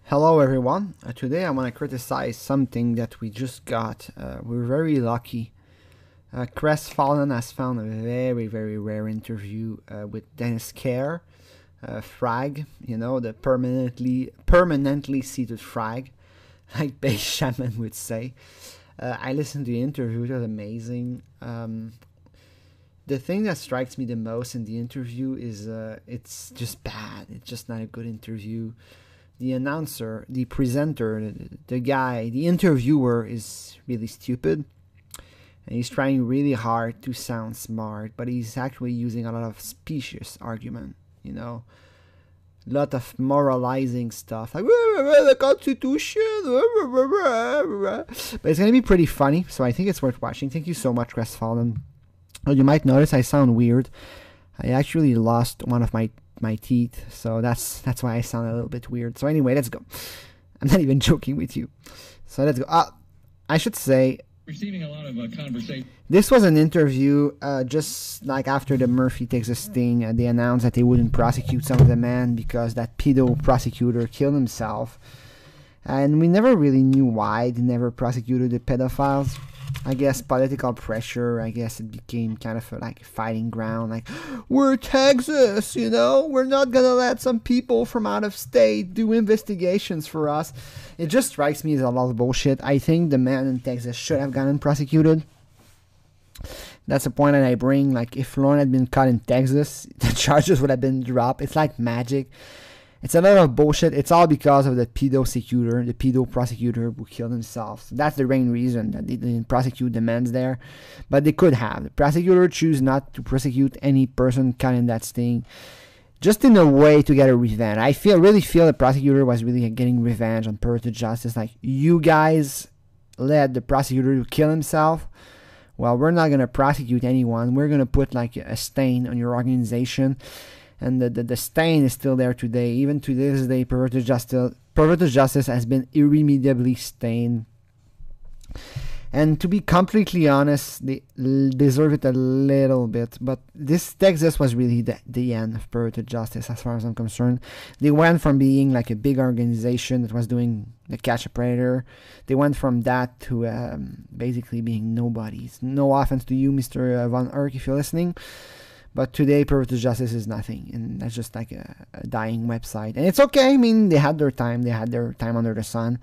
Hello everyone. Today I want to criticize something that we just got. We're very lucky. Crestfallen has found a very rare interview with Dennis Kerr, Frag. You know, the permanently seated Frag, like Base Shaman would say. I listened to the interview. It was amazing. The thing that strikes me the most in the interview is it's just bad. It's just not a good interview. The announcer, the presenter, the guy, the interviewer is really stupid. And he's trying really hard to sound smart, but he's actually using a lot of specious argument, you know. A lot of moralizing stuff, like the Constitution. But it's going to be pretty funny, so I think it's worth watching. Thank you so much, Crestfallen. Well, you might notice I sound weird. I actually lost one of my teeth, so that's why I sound a little bit weird. So anyway, let's go. I'm not even joking with you. So let's go. I should say, receiving a lot of conversation. This was an interview just like after the Murphy, Texas thing. They announced that they wouldn't prosecute some of the men because that pedo prosecutor killed himself. And we never really knew why they never prosecuted the pedophiles. I guess political pressure. I guess it became kind of like a fighting ground. Like, we're Texas, you know? We're not gonna let some people from out of state do investigations for us. It just strikes me as a lot of bullshit. I think the man in Texas should have gotten prosecuted. That's the point that I bring. Like, if Lauren had been caught in Texas, the charges would have been dropped. It's like magic. It's a lot of bullshit. It's all because of the pedo prosecutor who killed himself. So that's the main reason that they didn't prosecute the men there. But they could have. The prosecutor chose not to prosecute any person caught in that sting, just in a way to get a revenge. I really feel the prosecutor was really getting revenge on perverted justice. Like, you guys led the prosecutor to kill himself. Well, we're not going to prosecute anyone. We're going to put like a stain on your organization. And the stain is still there today. Even to this day, perverted justice has been irremediably stained. And to be completely honest, they deserve it a little bit. But this Texas was really the end of perverted justice as far as I'm concerned. They went from being like a big organization that was doing the catch a predator. They went from that to basically being nobodies. No offense to you, Mr. Von Erck, if you're listening. But today, perverted justice is nothing, and that's just like a dying website. And it's okay. I mean, they had their time. They had their time under the sun.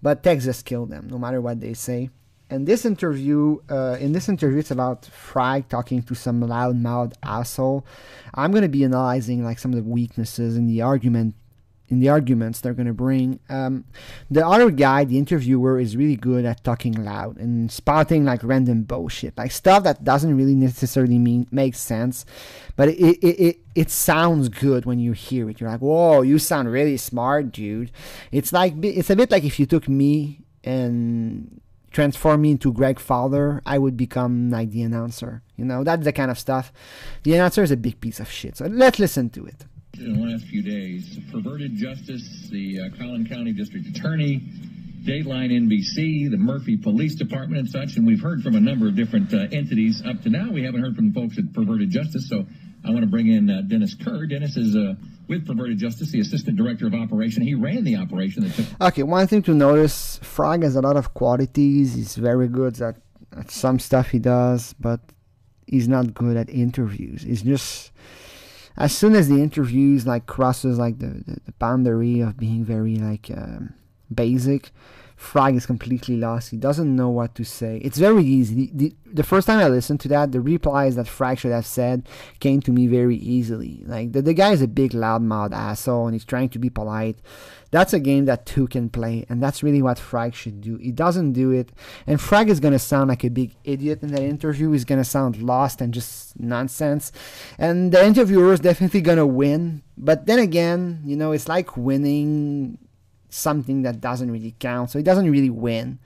But Texas killed them, no matter what they say. And this interview, it's about Frag talking to some loud-mouthed asshole. I'm going to be analyzing like some of the weaknesses in the arguments they're going to bring. The other guy, the interviewer, is really good at talking loud and spouting like random bullshit, like stuff that doesn't really necessarily make sense, but it sounds good when you hear it. You're like, whoa, you sound really smart, dude. It's a bit like if you took me and transform me into Greg Fowler, I would become like the announcer. You know, that's the kind of stuff. The announcer is a big piece of shit. So let's listen to it. In the last few days, perverted justice, the Collin County District Attorney, Dateline NBC, the Murphy Police Department and such, and we've heard from a number of different entities. Up to now, we haven't heard from the folks at Perverted Justice, so I want to bring in Dennis Kerr. Dennis is with Perverted Justice, the Assistant Director of Operation. He ran the operation that took... Okay, one thing to notice, Frag has a lot of qualities. He's very good at some stuff he does, but he's not good at interviews. He's just... As soon as the interviews like crosses like the boundary of being very like basic, Frag is completely lost. He doesn't know what to say. It's very easy. The first time I listened to that, the replies that Frag should have said came to me very easily. Like the guy is a big loudmouth asshole and he's trying to be polite. That's a game that two can play, and that's really what Frag should do. He doesn't do it, and Frag is going to sound like a big idiot in that interview. He's going to sound lost and just nonsense, and the interviewer is definitely going to win. But then again, you know, it's like winning something that doesn't really count, so he doesn't really win.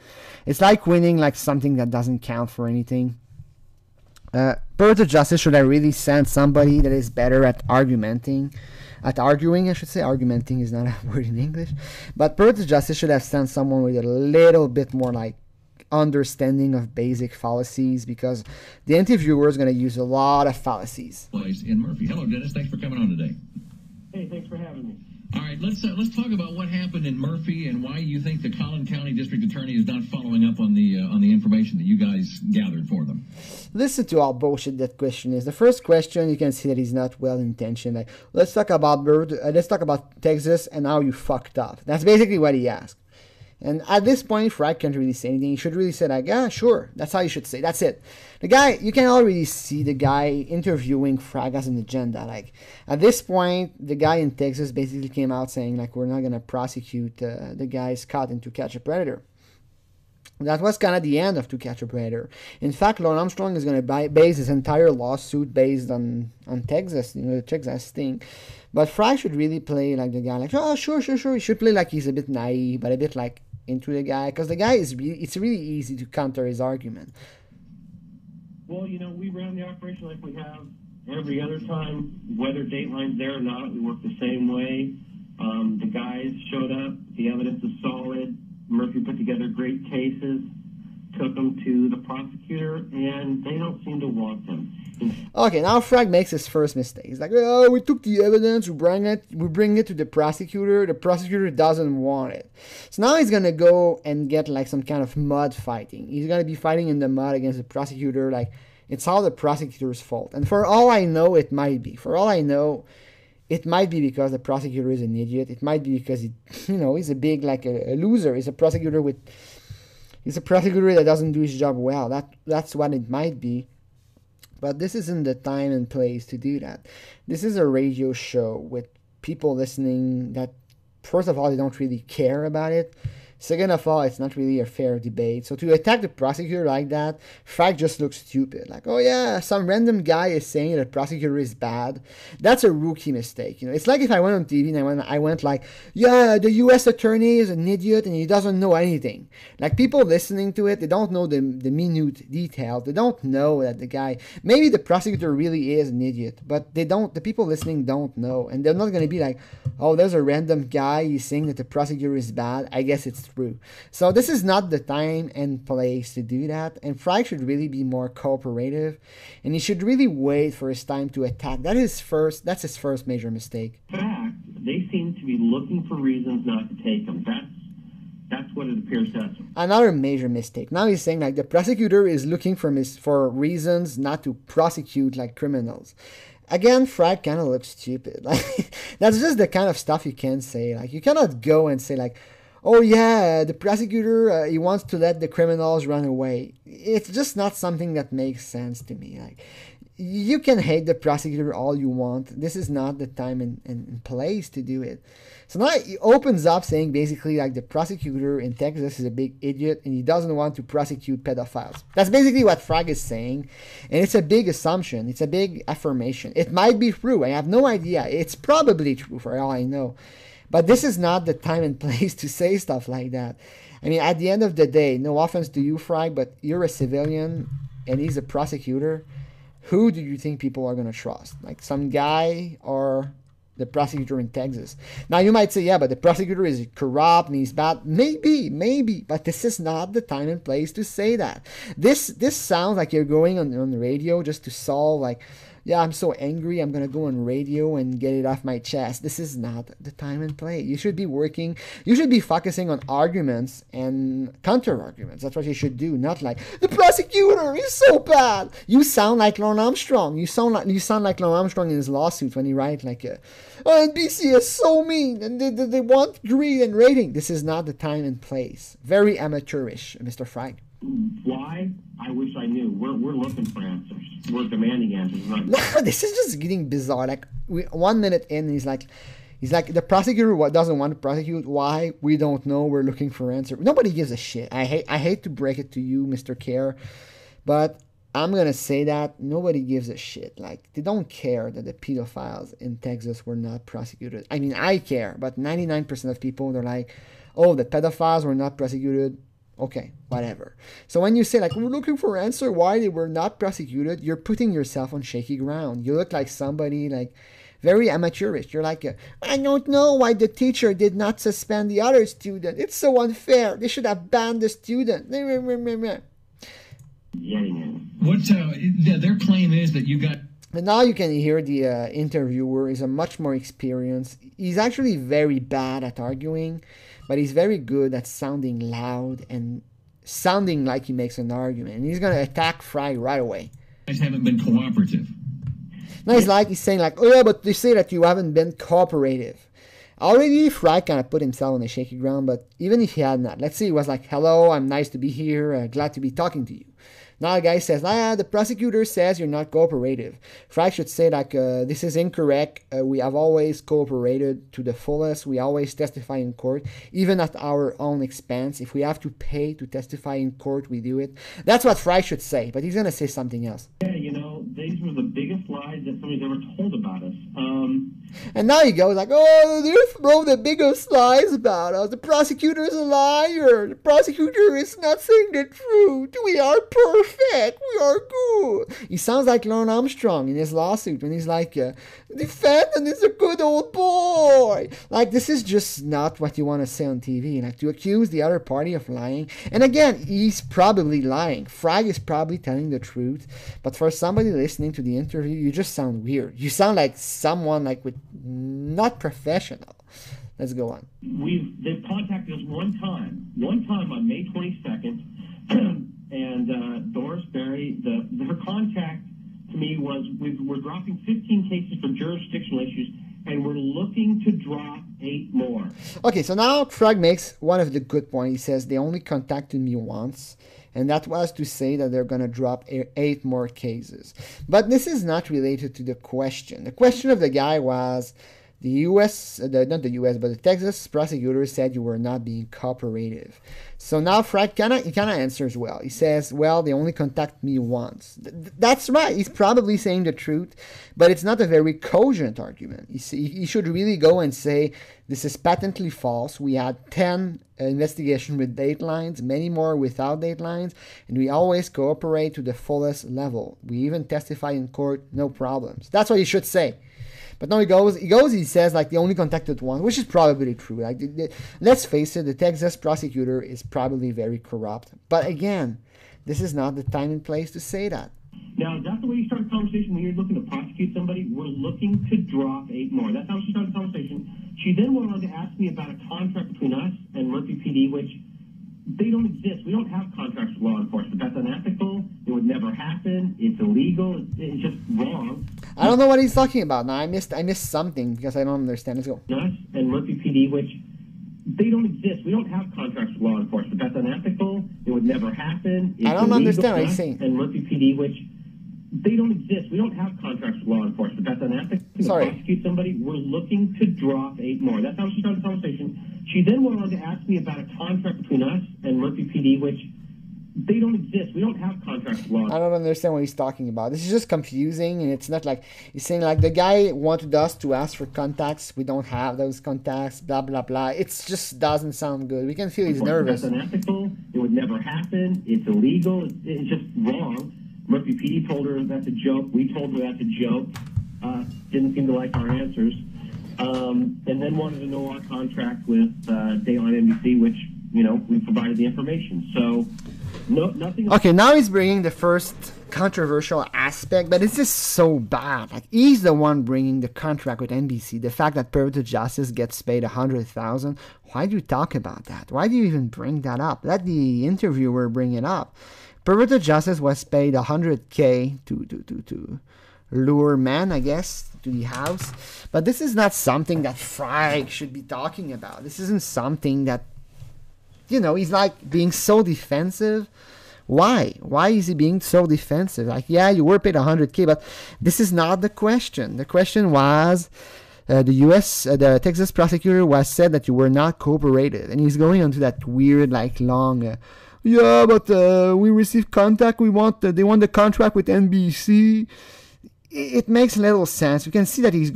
It's like winning like something that doesn't count for anything. Perverted Justice should have really sent somebody that is better at arguing, I should say. Argumenting is not a word in English. But Perverted Justice should have sent someone with a little bit more like understanding of basic fallacies, because the interviewer is going to use a lot of fallacies. In Murphy. Hello, Dennis. Thanks for coming on today. Hey, thanks for having me. All right, let's talk about what happened in Murphy and why you think the Collin County District Attorney is not following up on the information that you guys gathered for them. Listen to how bullshit that question is. The first question, you can see that he's not well intentioned. Like, let's talk about Texas and how you fucked up. That's basically what he asked. And at this point, Frag can't really say anything. He should really say like, yeah, sure. That's how you should say. That's it. The guy, you can already see the guy interviewing Frag as an agenda. Like, at this point, the guy in Texas basically came out saying like, we're not going to prosecute the guys caught in To Catch a Predator. That was kind of the end of To Catch a Predator. In fact, Lord Armstrong is going to base his entire lawsuit based on Texas, the Texas thing. But Frag should really play like the guy, like, oh, sure. He should play like he's a bit naive, but a bit like into the guy, because the guy is it's really easy to counter his argument. Well, we ran the operation like we have every other time, whether Dateline's there or not. We work the same way. The guys showed up. The evidence is solid. Murphy put together great cases, took them to the prosecutor, and they don't seem to want them. Okay, now Frag makes his first mistake. He's like, oh, we took the evidence, we bring it to the prosecutor doesn't want it. So now he's gonna go and get like some kind of mud fighting. He's gonna be fighting in the mud against the prosecutor, like it's all the prosecutor's fault. And for all I know, it might be. For all I know, it might be because the prosecutor is an idiot. It might be because he's a big like a loser. He's a prosecutor that doesn't do his job well. That's what it might be. But this isn't the time and place to do that. This is a radio show with people listening that, first of all, they don't really care about it. Second of all, it's not really a fair debate. So to attack the prosecutor like that, Frag just looks stupid. Like, oh yeah, some random guy is saying that the prosecutor is bad. That's a rookie mistake. It's like if I went on TV and I went like, yeah, the U.S. attorney is an idiot and he doesn't know anything. Like, people listening to it, they don't know the minute details. They don't know that the guy, maybe the prosecutor really is an idiot, but the people listening don't know. And they're not going to be like, oh, there's a random guy, he's saying that the prosecutor is bad. I guess it's true. So this is not the time and place to do that, and Frag should really be more cooperative, and he should really wait for his time to attack. That's his first major mistake. In fact, they seem to be looking for reasons not to take them. That's what it appears to us. Another major mistake. Now he's saying like the prosecutor is looking for reasons not to prosecute like criminals. Again, Frag kind of looks stupid. Like, that's just the kind of stuff you can say. Like, you cannot go and say like, oh yeah, the prosecutor, he wants to let the criminals run away. It's just not something that makes sense to me. Like, you can hate the prosecutor all you want. This is not the time and place to do it. So now he opens up saying basically like the prosecutor in Texas is a big idiot and he doesn't want to prosecute pedophiles. That's basically what Frag is saying. And it's a big assumption. It's a big affirmation. It might be true. I have no idea. It's probably true for all I know. But this is not the time and place to say stuff like that. I mean, at the end of the day, no offense to you, Frag, but you're a civilian and he's a prosecutor. Who do you think people are going to trust? Like some guy or the prosecutor in Texas? Now, you might say, yeah, but the prosecutor is corrupt and he's bad. Maybe. But this is not the time and place to say that. This sounds like you're going on the radio just to solve like, yeah, I'm so angry, I'm going to go on radio and get it off my chest. This is not the time and place. You should be focusing on arguments and counter-arguments. That's what you should do, not like, the prosecutor is so bad. You sound like Lorne Armstrong. You sound like Lorne Armstrong in his lawsuit when he writes like, oh, NBC is so mean and they want greed and rating. This is not the time and place. Very amateurish, Mr. Frag. Why? I wish I knew. We're looking for answers. We're demanding answers. No, this is just getting bizarre. Like 1 minute in, he's like the prosecutor doesn't want to prosecute. Why? We don't know. We're looking for answers. Nobody gives a shit. I hate to break it to you, Mr. Care, but I'm gonna say that nobody gives a shit. Like, they don't care that the pedophiles in Texas were not prosecuted. I mean, I care, but 99% of people, they're like, oh, the pedophiles were not prosecuted. Okay, whatever. So when you say like, we're looking for an answer why they were not prosecuted, you're putting yourself on shaky ground. You look like somebody like very amateurish. You're like, I don't know why the teacher did not suspend the other student. It's so unfair. They should have banned the student. What their claim is that you got. And now you can hear the interviewer is a much more experienced. He's actually very bad at arguing, but he's very good at sounding loud and sounding like he makes an argument. And he's going to attack Frag right away. You guys haven't been cooperative. Now he's saying like, oh yeah, but they say that you haven't been cooperative. Already Frag kind of put himself on a shaky ground, but even if he had not, let's say he was like, hello, I'm nice to be here, glad to be talking to you. Now the guy says, the prosecutor says you're not cooperative. Frag should say like, this is incorrect. We have always cooperated to the fullest. We always testify in court, even at our own expense. If we have to pay to testify in court, we do it. That's what Frag should say, but he's going to say something else. Yeah, these were the biggest lies that somebody's ever told about us. And now he goes like, oh, they throw the biggest lies about us. The prosecutor is a liar. The prosecutor is not saying the truth. We are perfect. We are good. He sounds like Lorne Armstrong in his lawsuit when he's like, the defendant is a good old boy. Like, this is just not what you want to say on TV. Like, to accuse the other party of lying. And again, he's probably lying. Frag is probably telling the truth. But for somebody listening to the interview, you just sound weird. You sound like someone like with not professional. Let's go on. They've contacted us one time on May 22nd, and Doris Berry, her contact to me was, we're dropping 15 cases for jurisdictional issues, and we're looking to drop 8 more. Okay, so now Frag makes one of the good points. He says they only contacted me once, and that was to say that they're going to drop 8 more cases. But this is not related to the question. The question of the guy was, the U.S., not the U.S., but the Texas prosecutor said you were not being cooperative. So now Frag kind of answers well. He says, well, they only contacted me once. That's right. He's probably saying the truth, but it's not a very cogent argument. He should really go and say, this is patently false. We had 10 investigations with datelines, many more without datelines, and we always cooperate to the fullest level. We even testify in court, no problems. That's what he should say. But no, he says like they only contacted one, which is probably true. Like, let's face it, the Texas prosecutor is probably very corrupt. But again, this is not the time and place to say that. Now, that's the way you start a conversation when you're looking to prosecute somebody. We're looking to drop 8 more. That's how she started the conversation. She then went on to ask me about a contract between us and Murphy PD, which they don't exist. We don't have contracts with law enforcement. That's unethical. It would never happen. It's illegal. It's just wrong. I don't know what he's talking about. Now I missed something because I don't understand. Let's go. Us and Murphy PD, which they don't exist. We don't have contracts with law enforcement. That's unethical. It would never happen. It's I don't illegal. understand what he's saying. And Murphy PD, which they don't exist. We don't have contracts with law enforcement. That's unethical. Sorry. To prosecute somebody, we're looking to drop 8 more. That's how she started the conversation. She then went on to ask me about a contract between us and Murphy PD, which they don't exist. We don't have contracts with law. I don't understand what he's talking about. This is just confusing, and it's not like he's saying like the guy wanted us to ask for contacts. We don't have those contacts. Blah blah blah. It just doesn't sound good. We can feel he's nervous. That's unethical. It would never happen. It's illegal. It's just wrong. Murphy PD told her that's a joke. We told her that's a joke. Didn't seem to like our answers. And then wanted to know our contract with Dayline NBC, which, we provided the information. So, nothing. Okay, now he's bringing the first controversial aspect, but it's just so bad. Like, he's the one bringing the contract with NBC. The fact that Perverted Justice gets paid $100,000. Why do you talk about that? Why do you even bring that up? Let the interviewer bring it up. Perverted Justice was paid $100K to lure men, I guess, to the house. But this is not something that Frag should be talking about. This isn't something that, he's like being so defensive. Why? Why is he being so defensive? Like, yeah, you were paid $100K, but this is not the question. The question was, the Texas prosecutor said that you were not cooperative. And he's going into that weird, like, long... yeah, but we received contact. They want the contract with NBC. It makes little sense. You can see that he's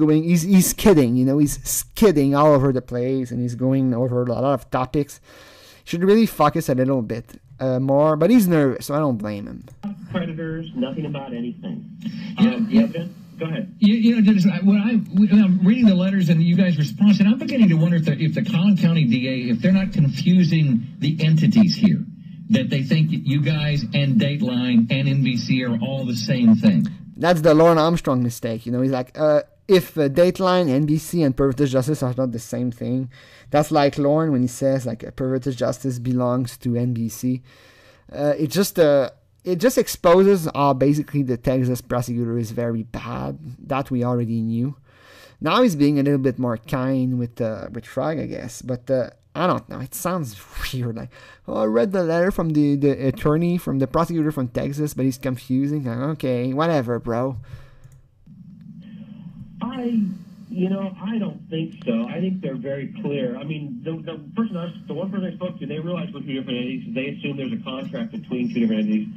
kidding. He's kidding all over the place, and he's going over a lot of topics. Should really focus a little bit more, but he's nervous, so I don't blame him. Predators, nothing about anything. The evidence. Go ahead. When I'm reading the letters and you guys' response, and I'm beginning to wonder if the Collin County DA, if they're not confusing the entities here. That they think you guys and Dateline and NBC are all the same thing. That's the Lauren Armstrong mistake. You know, he's like, if Dateline, NBC, and Perverted Justice are not the same thing, that's like Lauren when he says like Perverted Justice belongs to NBC. It just exposes how basically the Texas prosecutor is very bad. That we already knew. Now he's being a little bit more kind with Frag, I guess. But I don't know. It sounds weird. Like, oh, I read the letter from the attorney, from the prosecutor from Texas, but he's confusing. Like, okay, whatever, bro. I don't think so. I think they're very clear. I mean, the one person I spoke to, they realized we're two different entities. They assume there's a contract between two different entities.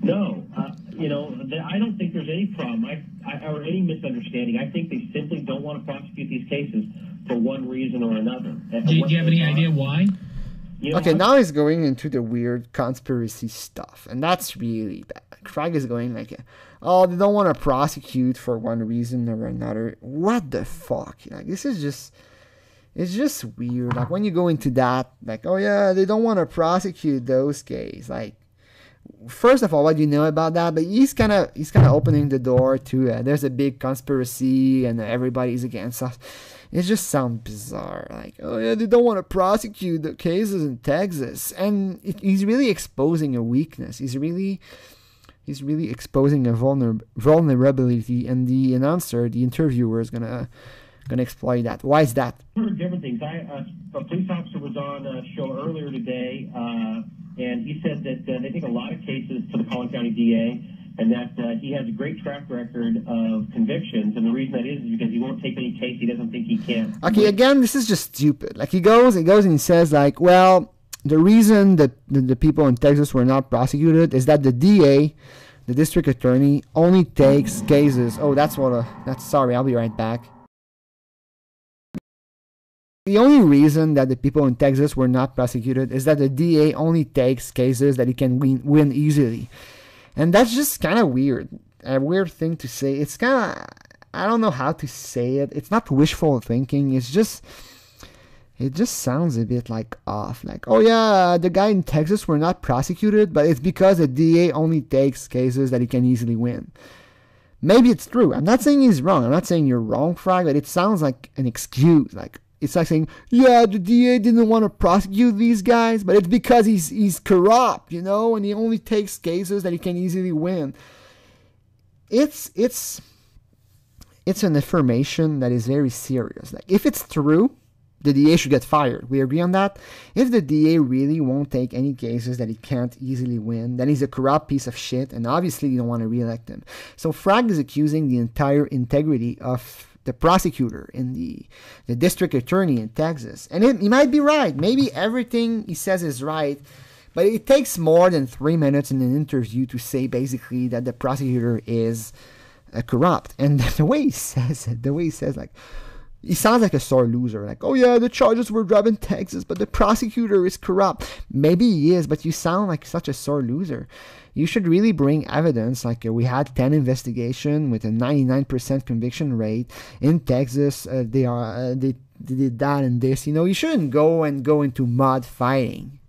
No, I don't think there's any problem or any misunderstanding. I think they simply don't want to prosecute these cases for one reason or another. Do you have any idea why? Okay, now he's going into the weird conspiracy stuff, and that's really bad. Frag is going like, oh, they don't want to prosecute for one reason or another. What the fuck? Like, this is just, it's just weird. Like, when you go into that, like, oh yeah, they don't want to prosecute those cases. Like, first of all, what do you know about that? But he's kind of opening the door to there's a big conspiracy and everybody's against us. It just sounds bizarre. Like, oh yeah, they don't want to prosecute the cases in Texas, and he's really exposing a weakness. He's really exposing a vulnerability, and the announcer, the interviewer, is gonna exploit that. Why is that? Different things. A police officer was on a show earlier today, and he said that they take a lot of cases to the Collin County DA, and that he has a great track record of convictions, and the reason that is because he won't take any case he doesn't think he can. Okay, again, this is just stupid. Like, he goes and he says, like, well, the reason that the people in Texas were not prosecuted is that the DA, the district attorney, only takes cases. Oh, sorry, I'll be right back. The only reason that the people in Texas were not prosecuted is that the DA only takes cases that he can win easily. And that's just kind of weird. A weird thing to say. It's kind of, I don't know how to say it. It's not wishful thinking. It just sounds a bit like off. Like, oh yeah, the guy in Texas were not prosecuted, but it's because the DA only takes cases that he can easily win. Maybe it's true. I'm not saying he's wrong. I'm not saying you're wrong, Frag, but it sounds like an excuse. Like, it's like saying, yeah, the DA didn't want to prosecute these guys, but it's because he's corrupt, you know, and he only takes cases that he can easily win. It's an affirmation that is very serious. Like, if it's true, the DA should get fired. We agree on that? If the DA really won't take any cases that he can't easily win, then he's a corrupt piece of shit, and obviously you don't want to re-elect him. So Frag is accusing the entire integrity of the prosecutor and the district attorney in Texas. And he might be right. Maybe everything he says is right, but it takes more than 3 minutes in an interview to say basically that the prosecutor is corrupt. And the way he says it, like, he sounds like a sore loser. Like, oh yeah, the charges were dropped in Texas, but the prosecutor is corrupt. Maybe he is, but you sound like such a sore loser. You should really bring evidence. Like, we had 10 investigations with a 99% conviction rate in Texas. They did that and this. You know, you shouldn't go into mud fighting.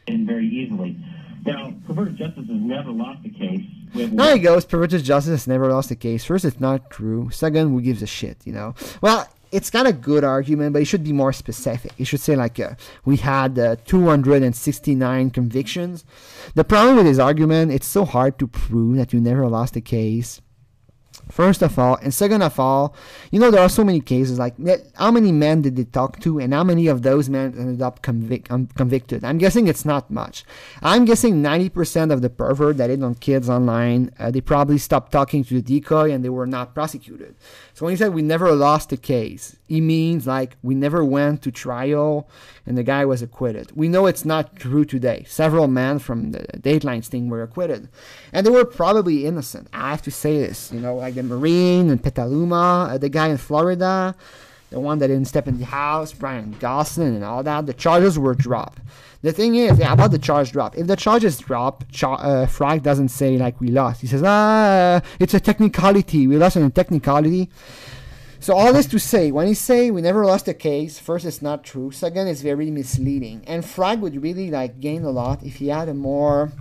And very easily. Now, perverted justice has never lost a case. There he goes. Perverted justice has never lost a case. First, it's not true. Second, who gives a shit? You know. Well, it's got a good argument, but it should be more specific. It should say, like, we had 269 convictions. The problem with his argument, it's so hard to prove that you never lost a case. First of all, and second of all, you know, there are so many cases. Like, how many men did they talk to, and how many of those men ended up convicted? I'm guessing it's not much. I'm guessing 90% of the pervert that hit on kids online, they probably stopped talking to the decoy and they were not prosecuted. So when he said we never lost a case, he means like we never went to trial and the guy was acquitted. We know it's not true today. Several men from the Dateline sting were acquitted, and they were probably innocent. I have to say this, you know, like the Marine in Petaluma, the guy in Florida, the one that didn't step in the house, Brian Gosselin and all that. The charges were dropped. The thing is, about the charge drop. If the charges drop, Frag doesn't say like we lost. He says, it's a technicality. We lost on a technicality. So all this to say, when he say we never lost a case, first, it's not true. Second, it's very misleading. And Frag would really like gain a lot if he had a more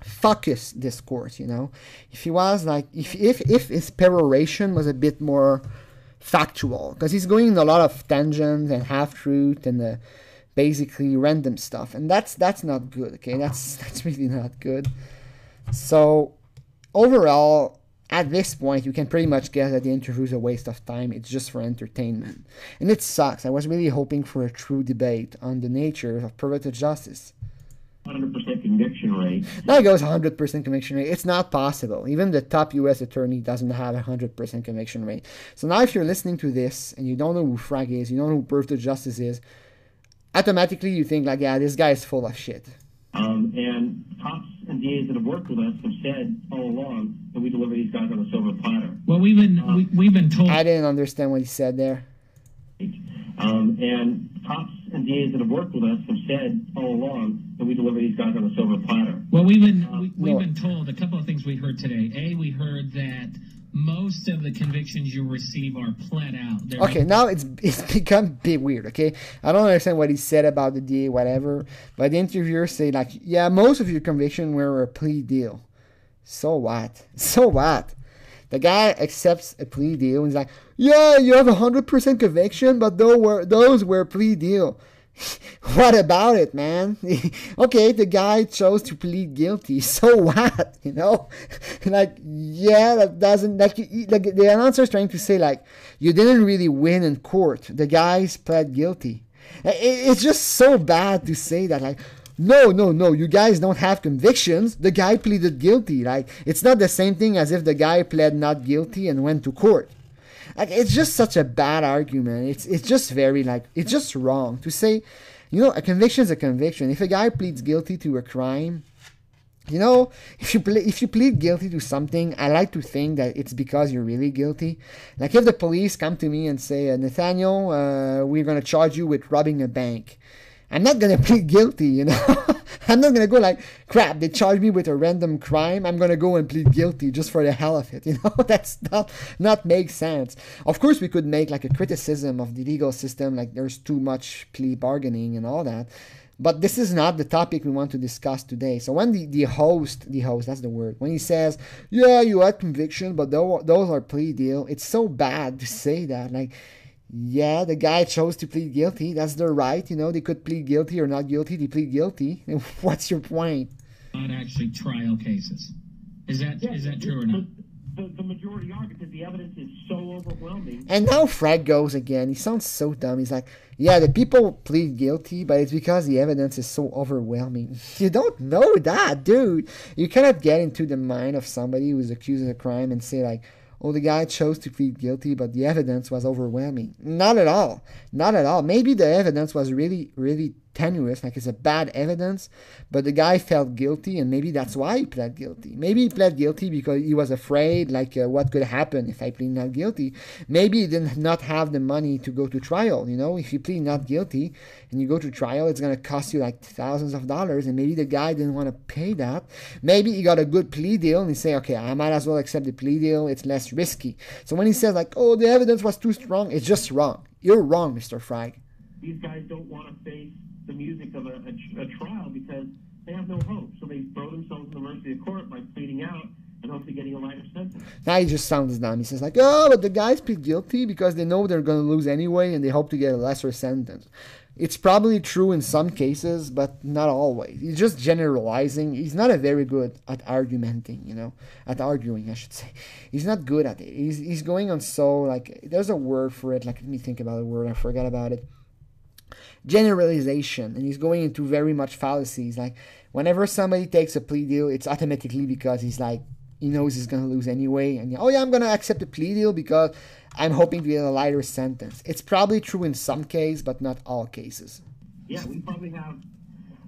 focus discourse, you know. If he was like, if his peroration was a bit more factual, because he's going in a lot of tangents and half-truth and basically random stuff, and that's not good, okay? That's really not good. So overall, at this point, you can pretty much guess that the interview is a waste of time. It's just for entertainment. And it sucks. I was really hoping for a true debate on the nature of perverted justice. 100% conviction rate. Now it goes 100% conviction rate. It's not possible. Even the top U.S. attorney doesn't have a 100% conviction rate. So now if you're listening to this and you don't know who Frag is, you don't know who perverted justice is, automatically you think like, yeah, this guy is full of shit. And cops and DAs that have worked with us have said all along that we deliver these guys on a silver platter. Well, we've been told. I didn't understand what he said there. And cops and DAs that have worked with us have said all along that we deliver these guys on a silver platter. Well, we've been told a couple of things we heard today. A, we heard that most of the convictions you receive are pled out. Okay, now it's become a bit weird, okay? I don't understand what he said about the DA, whatever, but the interviewer said, like, yeah, most of your convictions were a plea deal. So what? So what? The guy accepts a plea deal and he's like, yeah, you have 100% conviction, but those were plea deal. What about it, man? Okay, the guy chose to plead guilty. So what? You know, like, yeah, that doesn't like the announcer's trying to say like you didn't really win in court. The guys pled guilty. It's just so bad to say that. Like, no, you guys don't have convictions. The guy pleaded guilty. Like, it's not the same thing as if the guy pled not guilty and went to court. Like, it's just such a bad argument. It's just very, like, it's just wrong to say, you know, a conviction is a conviction. If a guy pleads guilty to a crime, you know, if you plead guilty to something, I like to think that it's because you're really guilty. Like, if the police come to me and say, Nathaniel, we're going to charge you with robbing a bank, I'm not going to plead guilty, you know. I'm not going to go like, crap, they charged me with a random crime. I'm going to go and plead guilty just for the hell of it, you know. That's not make sense. Of course, we could make like a criticism of the legal system, like there's too much plea bargaining and all that. But this is not the topic we want to discuss today. So when the host, that's the word, when he says, yeah, you had conviction, but those are plea deal, it's so bad to say that. Like, yeah, the guy chose to plead guilty. That's their right. You know, they could plead guilty or not guilty. They plead guilty. What's your point? Not actually trial cases. Is that true or not? The majority are, because the evidence is so overwhelming. And now Frag goes again. He sounds so dumb. He's like, yeah, the people plead guilty, but it's because the evidence is so overwhelming. You don't know that, dude. You cannot get into the mind of somebody who's accused of a crime and say like, oh, the guy chose to plead guilty, but the evidence was overwhelming. Not at all. Not at all. Maybe the evidence was really, really tenuous, like it's a bad evidence, but the guy felt guilty, and maybe that's why he pled guilty. Maybe he pled guilty because he was afraid, like, what could happen if I plead not guilty. Maybe he did not have the money to go to trial, you know. If you plead not guilty and you go to trial, it's going to cost you like thousands of dollars, and maybe the guy didn't want to pay that. Maybe he got a good plea deal, and he say, okay, I might as well accept the plea deal, it's less risky. So when he says like, oh, the evidence was too strong, it's just wrong. You're wrong, Mr. Frag. These guys don't want to face the music of a trial because they have no hope. So they throw themselves in the mercy of court by pleading out and hopefully getting a lighter sentence. Now he just sounds dumb. He says like, oh, but the guys plead guilty because they know they're going to lose anyway and they hope to get a lesser sentence. It's probably true in some cases, but not always. He's just generalizing. He's not a very good at argumenting, you know, at arguing, I should say. He's not good at it. He's going on so, like, there's a word for it. Like, let me think about the word. I forgot about it. Generalization. And he's going into very much fallacies. Like, whenever somebody takes a plea deal, it's automatically because he's like, he knows he's going to lose anyway. And, oh, yeah, I'm going to accept a plea deal because I'm hoping to get a lighter sentence. It's probably true in some cases, but not all cases. Yeah, we probably have,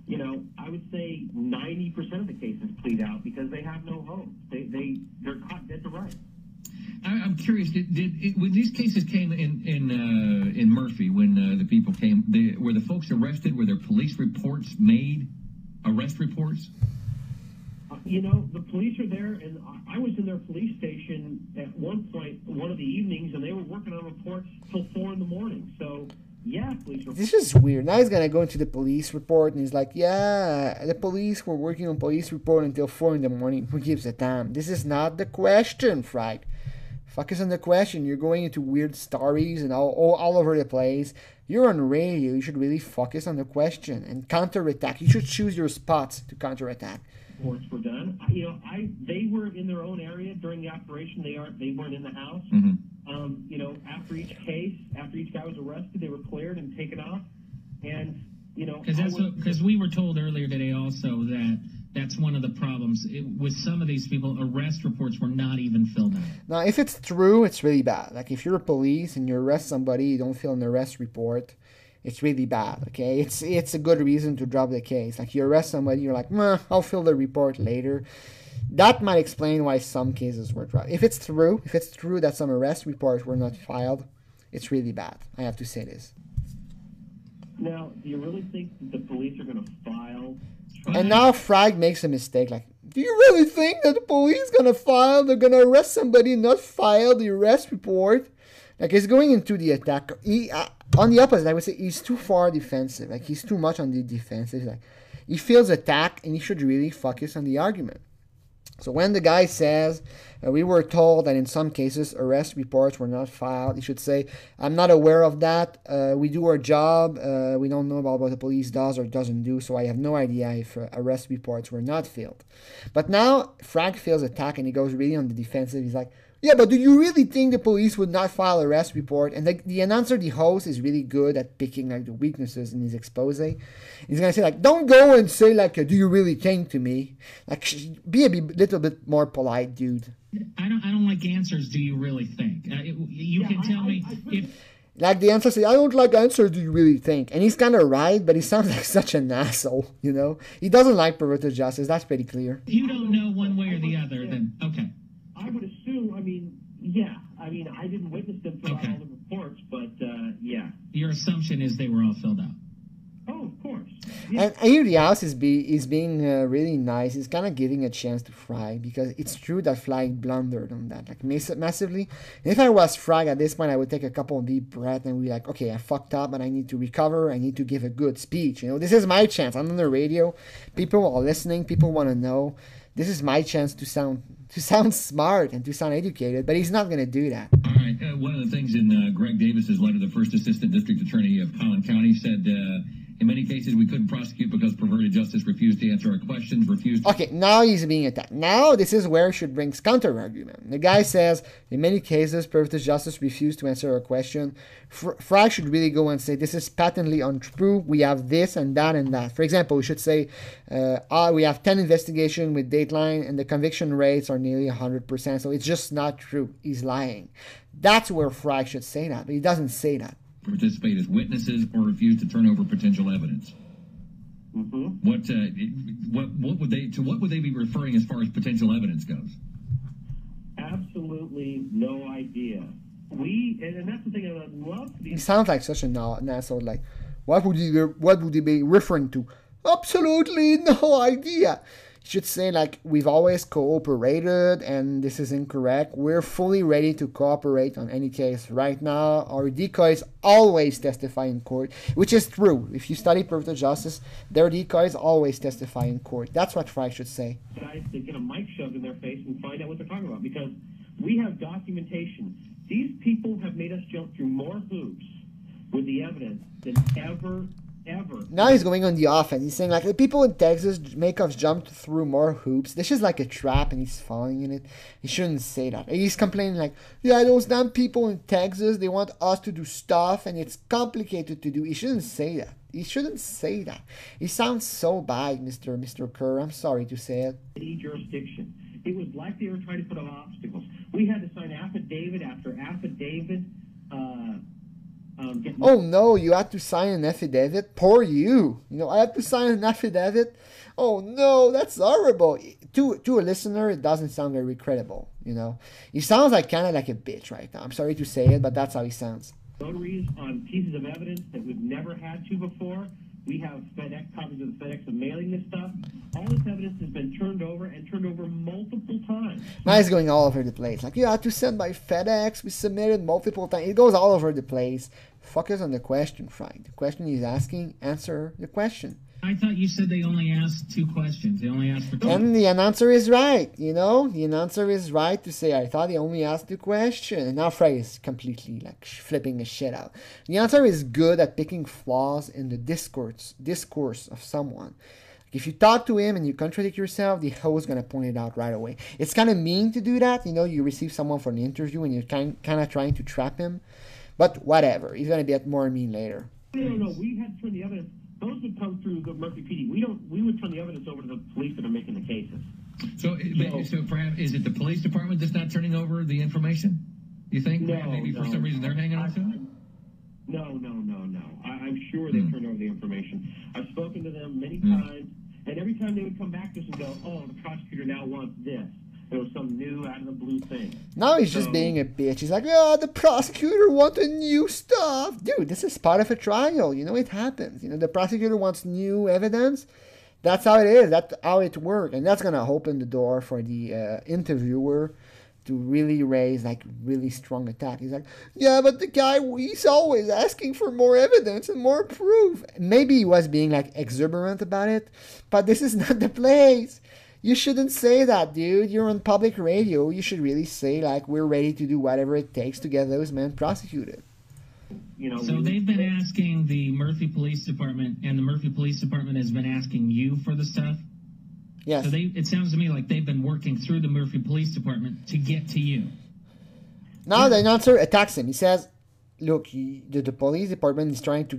you know, I would say 90% of the cases plead out because they have no hope. They're caught dead to rights. I'm curious. When these cases came in Murphy, when the people came, were the folks arrested? Were there police reports made? Arrest reports? You know, the police are there, and I was in their police station at one point, one of the evenings, and they were working on reports till 4 in the morning. So Yeah, police report. This is weird. Now he's gonna go into the police report and he's like, yeah, the police were working on police report until 4 in the morning. Who gives a damn? This is not the question, Frag. Focus on the question. You're going into weird stories and all over the place. You're on radio. You should really focus on the question and counterattack. You should choose your spots to counterattack. Reports were done. They were in their own area during the operation. They weren't in the house. After each case, after each guy was arrested, they were cleared and taken off. And because we were told earlier today also that that's one of the problems with some of these people. Arrest reports were not even filled out. Now, if it's true, it's really bad. Like if you're a police and you arrest somebody, you don't fill an arrest report. It's really bad, okay? It's a good reason to drop the case. Like you arrest somebody, you're like, I'll fill the report later. That might explain why some cases were dropped. If it's true that some arrest reports were not filed, it's really bad. I have to say this. Now, do you really think that the police are going to file? And now Frag makes a mistake. Like, do you really think that the police are going to file? They're going to arrest somebody and not file the arrest report? Like, he's going into the attack. On the opposite, I would say he's too far defensive. Like, he's too much on the defensive. Like, he feels attacked, and he should really focus on the argument. So when the guy says, we were told that in some cases arrest reports were not filed, he should say, I'm not aware of that. We do our job. We don't know about what the police does or doesn't do, so I have no idea if arrest reports were not filled. But now Frag feels attacked, and he goes really on the defensive. He's like, yeah, but do you really think the police would not file an arrest report? And the announcer, the host, is really good at picking like the weaknesses in his expose. He's gonna say like, don't go and say like, do you really think to me? Like, be a little bit more polite, dude. I don't like answers. Do you really think? You can tell me if. Like the answer say, I don't like answers. Do you really think? And he's kind of right, but he sounds like such an asshole. You know, he doesn't like perverted justice. That's pretty clear. If you don't know one way or the other, then okay. I would assume, I didn't witness them fill out all the reports, but, yeah. Your assumption is they were all filled out. Oh, of course. Yeah. And here the house is being really nice. He's kind of giving a chance to Frag, because it's true that Frag blundered on that, like massively. And if I was Frag at this point, I would take a couple of deep breaths and be like, okay, I fucked up, but I need to recover. I need to give a good speech. You know, this is my chance. I'm on the radio. People are listening. People want to know. This is my chance to sound smart and to sound educated, but he's not going to do that. All right. One of the things in Greg Davis's letter, the first assistant district attorney of Collin County, said in many cases we couldn't prosecute because perverted justice refused to answer our questions, Okay, now he's being attacked. Now this is where should brings counter-argument. The guy says, in many cases, perverted justice refused to answer our question. Frag should really go and say, this is patently untrue. We have this and that and that. For example, we should say, we have 10 investigations with Dateline and the conviction rates are nearly 100%. So it's just not true. He's lying. That's where Frag should say that, but he doesn't say that. Participate as witnesses or refuse to turn over potential evidence. Mm-hmm. What would they be referring as far as potential evidence goes? Absolutely no idea. And that's the thing I would love to be. He sounds like such an asshole. Like, what would he be referring to? Absolutely no idea. He should say like, we've always cooperated and this is incorrect. We're fully ready to cooperate on any case. Right now, our decoys always testify in court, which is true. If you study perverted justice, their decoys always testify in court. That's what Frag should say. Guys to get a mic shoved in their face and find out what they're talking about, because we have documentation. These people have made us jump through more hoops with the evidence than ever. Now he's going on the offense. He's saying like, the people in Texas make us jump through more hoops. This is like a trap and he's falling in it. He shouldn't say that. He's complaining like, yeah, those damn people in Texas, they want us to do stuff and it's complicated to do. He shouldn't say that. He shouldn't say that. He sounds so bad, Mr. Kerr. I'm sorry to say it. Jurisdiction. It was like they were trying to put up obstacles. We had to sign affidavit after affidavit. Oh no, you had to sign an affidavit? Poor you. You know, I had to sign an affidavit? Oh no, that's horrible. To a listener, it doesn't sound very credible, you know. He sounds like kind of like a bitch right now. I'm sorry to say it, but that's how he sounds. Notaries on pieces of evidence that we've never had to before. We have FedEx copies of the FedEx of mailing this stuff. All this evidence has been turned over and turned over multiple times. Now it's going all over the place. Like, you had to send by FedEx. We submitted multiple times. It goes all over the place. Focus on the question, Frag. The question he's asking, answer the question. I thought you said they only asked 2 questions. They only asked for 2. And the announcer is right, you know? The announcer is right to say, I thought he only asked 2 questions. And now Frag is completely, like, flipping his shit out. The announcer is good at picking flaws in the discourse of someone. If you talk to him and you contradict yourself, the host is going to point it out right away. It's kind of mean to do that. You know, you receive someone for an interview and you're kind of trying to trap him. But whatever. He's going to be more mean later. No. We had to turn the evidence. Those would come through the Murphy PD. We would turn the evidence over to the police that are making the cases. So perhaps, is it the police department that's not turning over the information? You think? No, Maybe for some reason they're hanging on to it? No. I'm sure they turned over the information. I've spoken to them many times, and every time they would come back to us and go, oh, the prosecutor now wants this. There was some new out of the blue thing. Now he's just being a bitch. He's like, oh, the prosecutor wanted new stuff. Dude, this is part of a trial. You know, it happens. You know, the prosecutor wants new evidence. That's how it is. That's how it works. And that's going to open the door for the interviewer to really raise, like, really strong attack. He's like, yeah, but the guy, he's always asking for more evidence and more proof. Maybe he was being, like, exuberant about it, but this is not the place. You shouldn't say that, dude. You're on public radio. You should really say, like, we're ready to do whatever it takes to get those men prosecuted. You know, so they've been asking the Murphy Police Department, and the Murphy Police Department has been asking you for the stuff? Yes. So it sounds to me like they've been working through the Murphy Police Department to get to you. Now the announcer attacks him. He says, look, the police department is trying to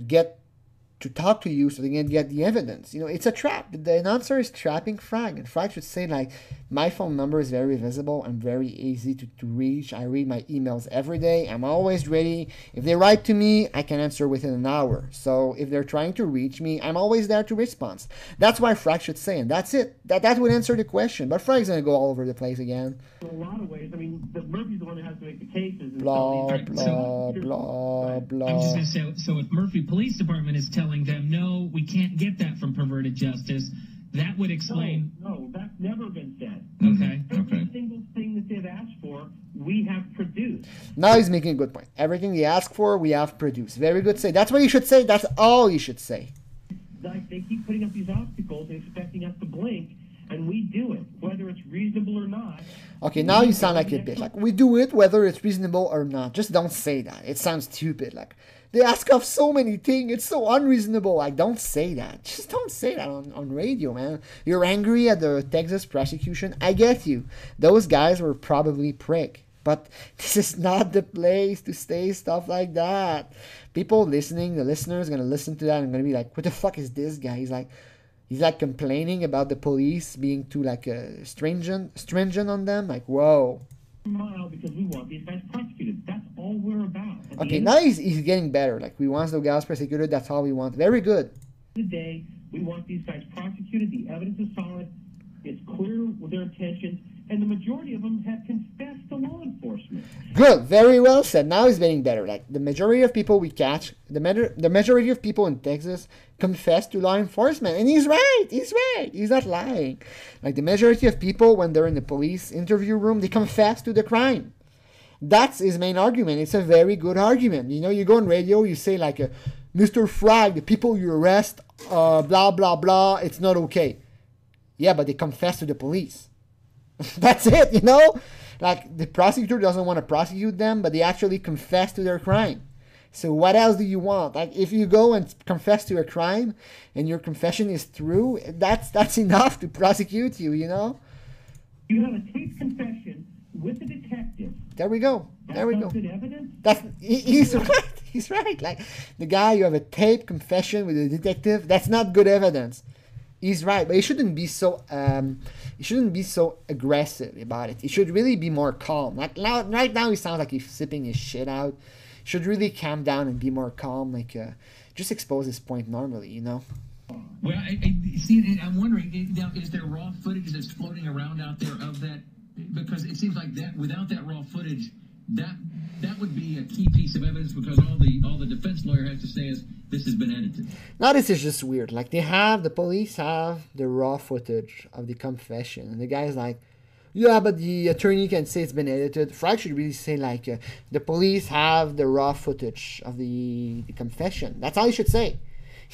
talk to you so they can get the evidence. You know, it's a trap. The announcer is trapping Frag. And Frag should say, like, my phone number is very visible and very easy to reach. I read my emails every day. I'm always ready. If they write to me, I can answer within an hour. So if they're trying to reach me, I'm always there to respond. That's why Frag should say, and that's it. That would answer the question. But Frag's going to go all over the place again. In a lot of ways, I mean, the Murphy's the one that has to make the cases. Blah, and blah, blah, blah. I'm just going to say, so if Murphy Police Department is telling them, no, we can't get that from Perverted Justice, that would explain... No, that's never been said. Okay. Every single thing that they've asked for, we have produced. Now he's making a good point. Everything they ask for, we have produced. Very good say. That's what you should say. That's all you should say. Like, they keep putting up these obstacles and expecting us to blink, and we do it, whether it's reasonable or not. Okay, now you sound like a bitch. Like, we do it whether it's reasonable or not. Just don't say that. It sounds stupid. Like, they ask of so many things. It's so unreasonable. Like, don't say that. Just don't say that on radio, man. You're angry at the Texas prosecution. I get you. Those guys were probably prick. But this is not the place to say stuff like that. People listening, the listeners, are going to listen to that and going to be like, what the fuck is this guy? He's like complaining about the police being too, like, stringent on them. Like, whoa. Because we want these guys prosecuted. That's all we're about. Okay, now he's getting better. Like, we want those guys prosecuted. That's all we want. Very good. The day we want these guys prosecuted. The evidence is solid. It's clear with their intentions, and the majority of them have confessed to law enforcement. Good, very well said. Now he's getting better. Like, the majority of people we catch, the majority of people in Texas confess to law enforcement, and he's right. He's not lying. Like, the majority of people, when they're in the police interview room, they confess to the crime. That's his main argument. It's a very good argument. You know, you go on radio, you say, like, Mr. Frag, the people you arrest, blah, blah, blah, it's not okay. Yeah, but they confess to the police. That's it, you know? Like, the prosecutor doesn't want to prosecute them, but they actually confess to their crime. So what else do you want? Like, if you go and confess to a crime and your confession is true, that's enough to prosecute you, you know? You have a taped confession with a detective. There we go. There we go. Good evidence? He's right. He's right. Like, the guy, you have a taped confession with a detective, that's not good evidence. He's right, but he shouldn't be so aggressive about it. He should really be more calm. Like, right now, he sounds like he's sipping his shit out. He should really calm down and be more calm. Like, just expose his point normally, you know. Well, see, I'm wondering now, is there raw footage that's floating around out there of that? Because it seems like that without that raw footage, that would be a key piece of evidence, because all the defense lawyer has to say is this has been edited. Now this is just weird. Like the police have the raw footage of the confession, and the guy's like, yeah, but the attorney can say it's been edited. Frag should really say like, the police have the raw footage of the confession. That's all you should say.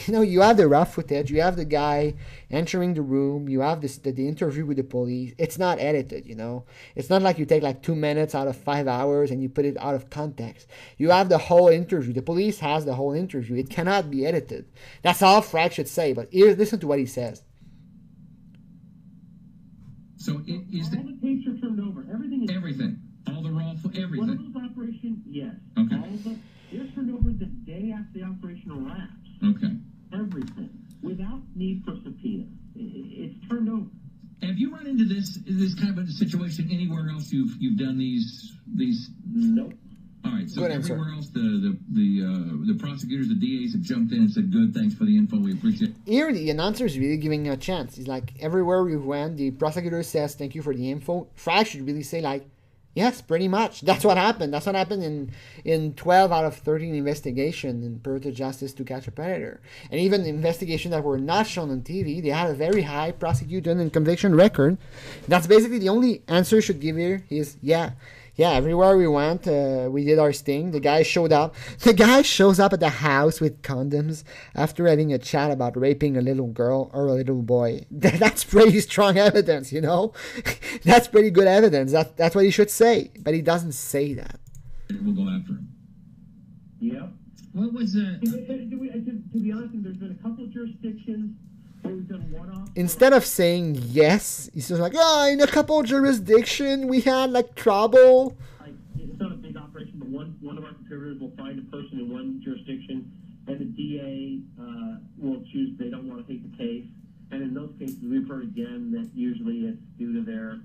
You know, you have the raw footage, you have the guy entering the room, you have the interview with the police. It's not edited, you know. It's not like you take like 2 minutes out of 5 hours and you put it out of context. You have the whole interview. The police has the whole interview. It cannot be edited. That's all Frag should say. But here, listen to what he says. So it is all the tapes are turned over. Everything is everything. All the raw everything. One of those operations, yes. Okay. All of them, they're turned over the day after the operation wraps. Okay. Everything, without need for subpoena. It's turned over. Have you run into this kind of a situation anywhere else you've done these? Nope. All right. So Good answer. everywhere else, the prosecutors, the DAs have jumped in and said, "Good, thanks for the info. We appreciate it." Here, the announcer is really giving you a chance. He's like, everywhere we went, the prosecutor says, thank you for the info. Frag should really say like, yes, pretty much. That's what happened. That's what happened in 12 out of 13 investigations in Perverted Justice to Catch a Predator. And even investigations that were not shown on TV, they had a very high prosecution and conviction record. That's basically the only answer you should give here is, yeah, everywhere we went, we did our sting. The guy showed up. The guy shows up at the house with condoms after having a chat about raping a little girl or a little boy. That's pretty strong evidence, you know? That's pretty good evidence. That's what he should say. But he doesn't say that. We'll go after him. Yep. What was that? To be honest, there's been a couple of jurisdictions where we've done one-off. Instead of saying yes, he's just like, in a couple jurisdiction we had like trouble. It's not a big operation, but one of our competitors will find a person in one jurisdiction, and the DA will choose they don't want to take the case. And in those cases, we've heard again that usually it's due to their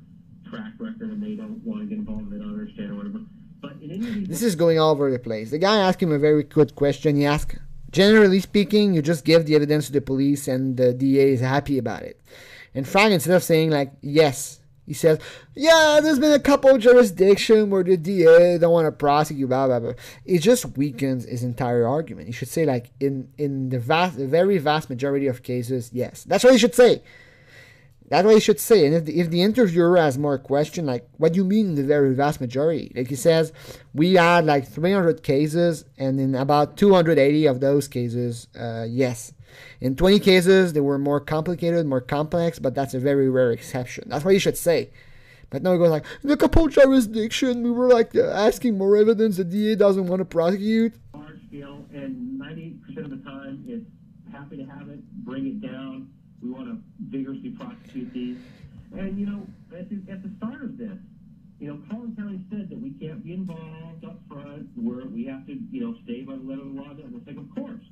track record and they don't want to get involved, they don't understand or whatever. But in any of these, This is going all over the place. The guy asked him a very good question. He asked, generally speaking, you just give the evidence to the police and the DA is happy about it. And Frag, instead of saying like, yes, he says, yeah, there's been a couple of jurisdictions where the DA don't want to prosecute, blah, blah, blah. It just weakens his entire argument. He should say like, in the very vast majority of cases, yes. That's what he should say. That's what he should say. And if the interviewer has more question, like, what do you mean in the very vast majority? Like he says, we had like 300 cases, and in about 280 of those cases, yes. In 20 cases, they were more complicated, more complex, but that's a very rare exception. That's what he should say. But now he goes like, in a couple jurisdiction, we were like asking more evidence the DA doesn't want to prosecute. large scale, and 98% of the time, it's happy to have it, bring it down. We want to vigorously prosecute these. And, you know, at the start of this, you know, Collin County said that we can't be involved up front, where we have to, you know, stay by the letter of the law. And it's like, of course.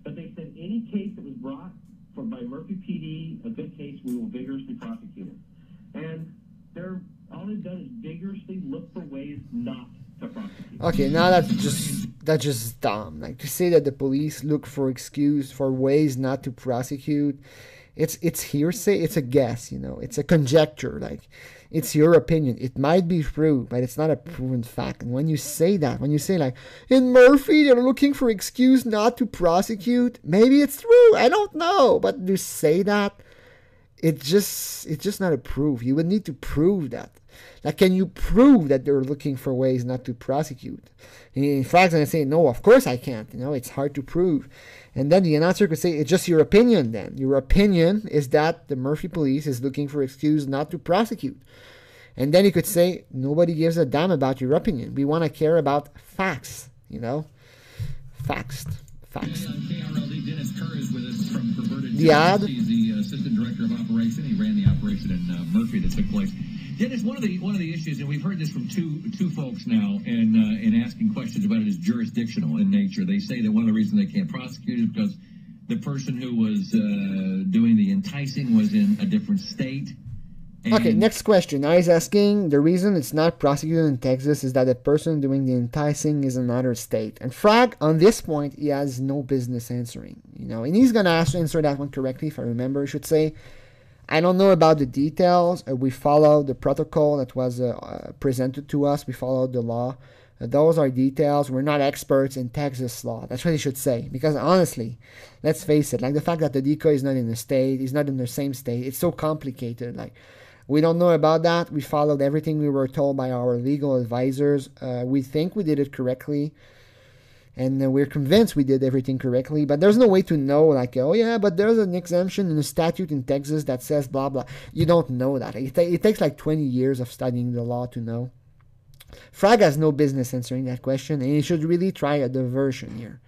But they said any case that was brought by Murphy PD, a good case, we will vigorously prosecute it. And all they've done is vigorously look for ways not to prosecute. Okay, now that's just dumb. Like to say that the police look for excuse for ways not to prosecute. It's hearsay. It's a guess, you know. It's a conjecture. Like, it's your opinion. It might be true, but it's not a proven fact. And when you say that, when you say like, in Murphy, they're looking for excuse not to prosecute, maybe it's true. I don't know. But to say that, it's just not a proof. You would need to prove that. Like, can you prove that they're looking for ways not to prosecute? And Frag's gonna say, no, of course I can't. You know, it's hard to prove. And then the announcer could say, it's just your opinion then. Your opinion is that the Murphy police is looking for excuse not to prosecute. And then he could say, nobody gives a damn about your opinion. We want to care about facts, you know? Facts. KRLD, Dennis Kerr is with us from Perverted The ad. Justice. He's the assistant director of operation. He ran the operation in Murphy that took place. Dennis, one of the issues, and we've heard this from two folks now, in asking questions about it, is jurisdictional in nature. They say that one of the reasons they can't prosecute is because the person who was doing the enticing was in a different state. Okay, next question. Now he's asking, the reason it's not prosecuted in Texas is that the person doing the enticing is in another state. And Frag, on this point, he has no business answering. You know, and he's going to answer that one correctly, if I remember. He should say, I don't know about the details. We followed the protocol that was presented to us. We followed the law. Those are details. We're not experts in Texas law. That's what you should say. Because honestly, let's face it, like the fact that the decoy is not in the state, he's not in the same state, it's so complicated. Like, we don't know about that. We followed everything we were told by our legal advisors. We think we did it correctly. And we're convinced we did everything correctly. But there's no way to know, like, oh yeah, but there's an exemption in the statute in Texas that says blah, blah. You don't know that. It takes like 20 years of studying the law to know. Frag has no business answering that question, and he should really try a diversion here.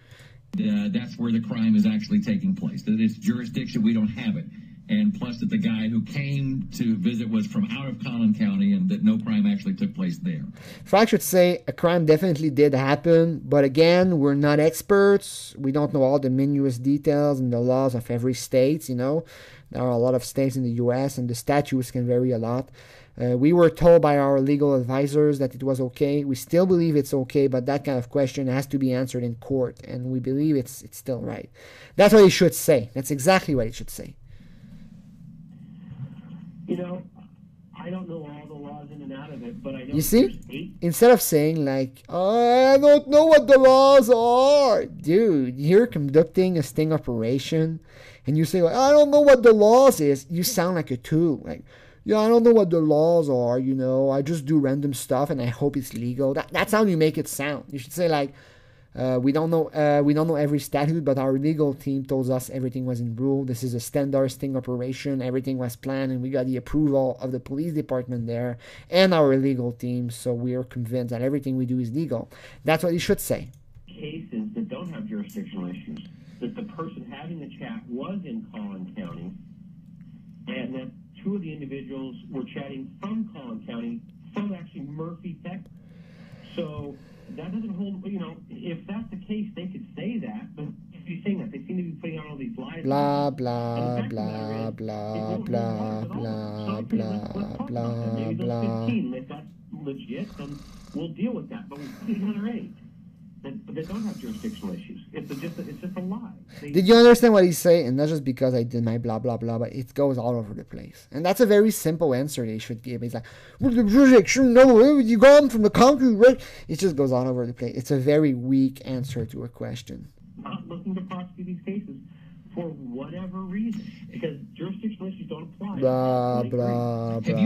That's where the crime is actually taking place. That it's jurisdiction, we don't have it. And plus that the guy who came to visit was from out of Collin County and that no crime actually took place there. Frag should say a crime definitely did happen, but again, we're not experts. We don't know all the minutiae details and the laws of every state, you know. There are a lot of states in the U.S. and the statutes can vary a lot. We were told by our legal advisors that it was okay. We still believe it's okay, but that kind of question has to be answered in court, and we believe it's still right. That's what he should say. That's exactly what he should say. You know, I don't know all the laws in and out of it, but I know you see, instead of saying like, oh, I don't know what the laws are, dude, you're conducting a sting operation, and you say, like, I don't know what the laws is. You sound like a tool. Like, yeah, I don't know what the laws are, you know, I just do random stuff and I hope it's legal. That's how you make it sound. You should say like, we don't know every statute, but our legal team told us everything was in rule. This is a standard sting operation. Everything was planned, and we got the approval of the police department there and our legal team. So we are convinced that everything we do is legal. That's what you should say. Cases that don't have jurisdictional issues, that the person having the chat was in Collin County, and that two of the individuals were chatting from Collin County, from actually Murphy, Texas. So that doesn't hold, you know, if that's the case, they could say that, but if you're saying that, they seem to be putting out all these lies. Blah, blah, blah, blah, blah, blah, blah, blah, blah. If that's legit, then we'll deal with that, but we'll see another 8 that don't have jurisdictional issues. It's just a lie. Did you understand what he's saying? And not just because I did my blah, blah, blah, but it goes all over the place. And that's a very simple answer they should give. It's like, well, the jurisdiction, no, you gone from the country, right? It just goes all over the place. It's a very weak answer to a question. Not looking to prosecute these cases for whatever reason, because jurisdictional issues don't apply. Blah, blah, blah. Have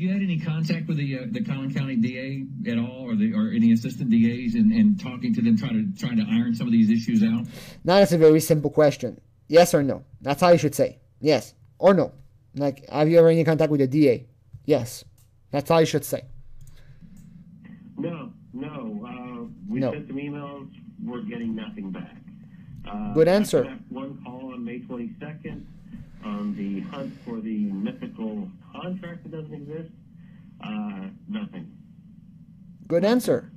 you had any contact with the Collin County DA at all, or any assistant DAs, and talking to them, trying to iron some of these issues out? Now that's a very simple question. Yes or no? That's how you should say. Yes or no. Like, have you ever any contact with the DA? Yes. That's how you should say. No. We sent some emails. We're getting nothing back. Good answer. That one call on May 22nd on the hunt for the mythical contract that doesn't exist. Nothing. Good answer.